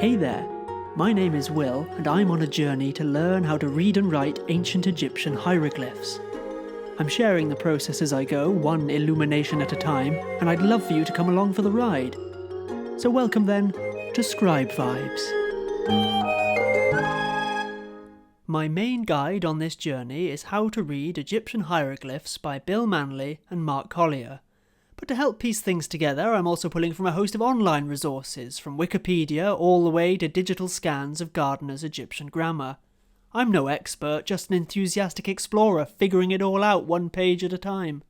Hey there, my name is Will and I'm on a journey to learn how to read and write Ancient Egyptian Hieroglyphs. I'm sharing the process as I go, one illumination at a time, and I'd love for you to come along for the ride. So welcome then to Scribe Vibes. My main guide on this journey is How to Read Egyptian Hieroglyphs by Bill Manley and Mark Collier. But to help piece things together, I'm also pulling from a host of online resources, from Wikipedia all the way to digital scans of Gardner's Egyptian grammar. I'm no expert, just an enthusiastic explorer, figuring it all out one page at a time.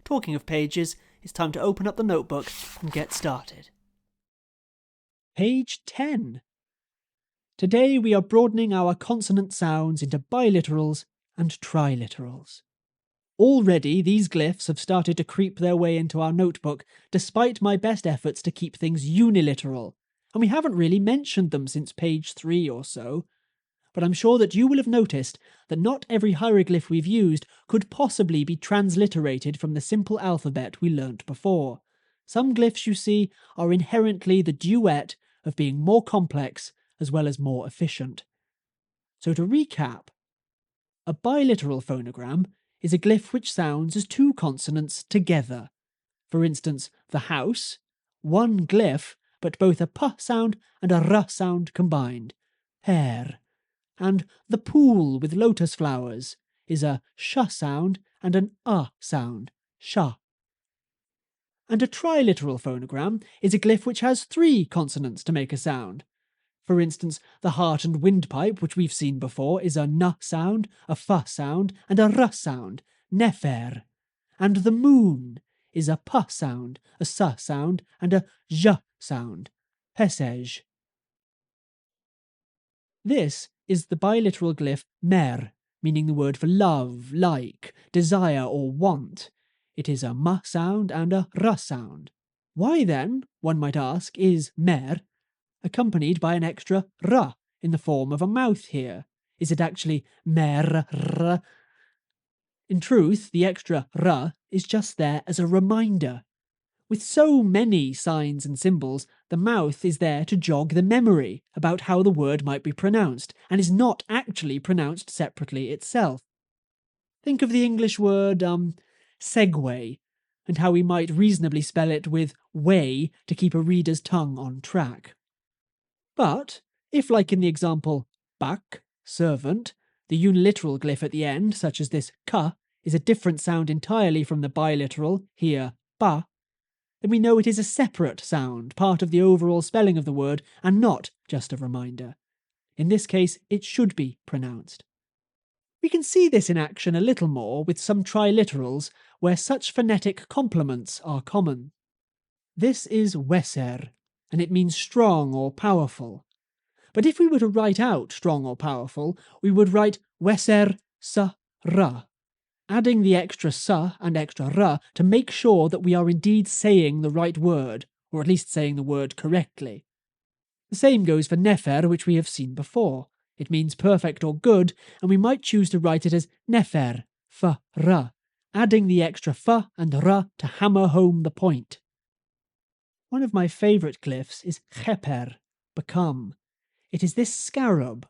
Talking of pages, it's time to open up the notebook and get started. Page 10. Today we are broadening our consonant sounds into biliterals and triliterals. Already these glyphs have started to creep their way into our notebook, despite my best efforts to keep things uniliteral, and we haven't really mentioned them since page 3 or so. But I'm sure that you will have noticed that not every hieroglyph we've used could possibly be transliterated from the simple alphabet we learnt before. Some glyphs, you see, are inherently the duet of being more complex as well as more efficient. So to recap, a biliteral phonogram is a glyph which sounds as two consonants together. For instance, the house, one glyph, but both a p sound and a r sound combined, hair. And the pool with lotus flowers is a sh sound and an a sound, sha. And a triliteral phonogram is a glyph which has three consonants to make a sound. For instance, the heart and windpipe, which we've seen before, is a n sound, a f sound, and a r sound, nefer. And the moon is a p sound, a s sound, and a j sound, JSesh. This is the biliteral glyph mer, meaning the word for love, like, desire, or want. It is a m sound and a r sound. Why then, one might ask, is mer accompanied by an extra r in the form of a mouth here? Is it actually mer? In truth, the extra r is just there as a reminder. With so many signs and symbols, the mouth is there to jog the memory about how the word might be pronounced, and is not actually pronounced separately itself. Think of the English word, segue, and how we might reasonably spell it with way to keep a reader's tongue on track. But, if like in the example, bak, servant, the uniliteral glyph at the end, such as this ka, is a different sound entirely from the biliteral, here, ba, then we know it is a separate sound, part of the overall spelling of the word, and not just a reminder. In this case, it should be pronounced. We can see this in action a little more with some triliterals, where such phonetic complements are common. This is weser, and it means strong or powerful. But if we were to write out strong or powerful, we would write weser sa ra, adding the extra sa and extra ra to make sure that we are indeed saying the right word, or at least saying the word correctly. The same goes for nefer, which we have seen before. It means perfect or good, and we might choose to write it as nefer, fa ra, adding the extra fa and ra to hammer home the point. One of my favourite glyphs is cheper, become. It is this scarab,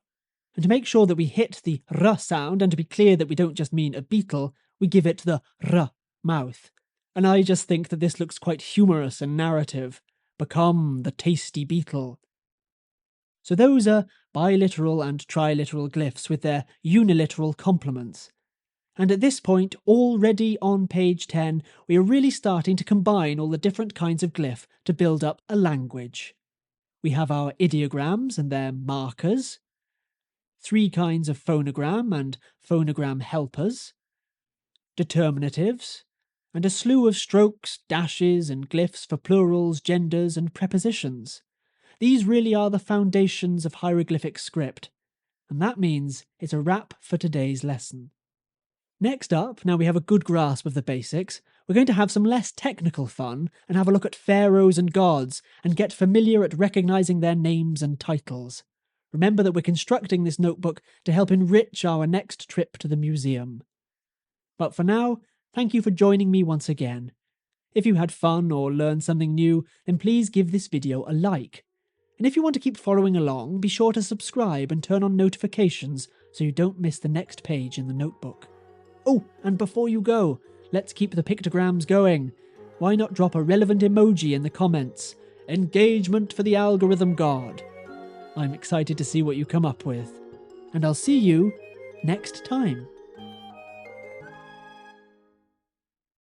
and to make sure that we hit the r sound and to be clear that we don't just mean a beetle, we give it the r mouth. And I just think that this looks quite humorous and narrative. Become the tasty beetle. So those are biliteral and triliteral glyphs with their uniliteral complements. And at this point, already on page 10, we are really starting to combine all the different kinds of glyph to build up a language. We have our ideograms and their markers, three kinds of phonogram and phonogram helpers, determinatives, and a slew of strokes, dashes, and glyphs for plurals, genders, and prepositions. These really are the foundations of hieroglyphic script, and that means it's a wrap for today's lesson. Next up, now we have a good grasp of the basics, we're going to have some less technical fun and have a look at pharaohs and gods and get familiar at recognising their names and titles. Remember that we're constructing this notebook to help enrich our next trip to the museum. But for now, thank you for joining me once again. If you had fun or learned something new, then please give this video a like. And if you want to keep following along, be sure to subscribe and turn on notifications so you don't miss the next page in the notebook. Oh, and before you go, let's keep the pictograms going. Why not drop a relevant emoji in the comments? Engagement for the algorithm god. I'm excited to see what you come up with. And I'll see you next time.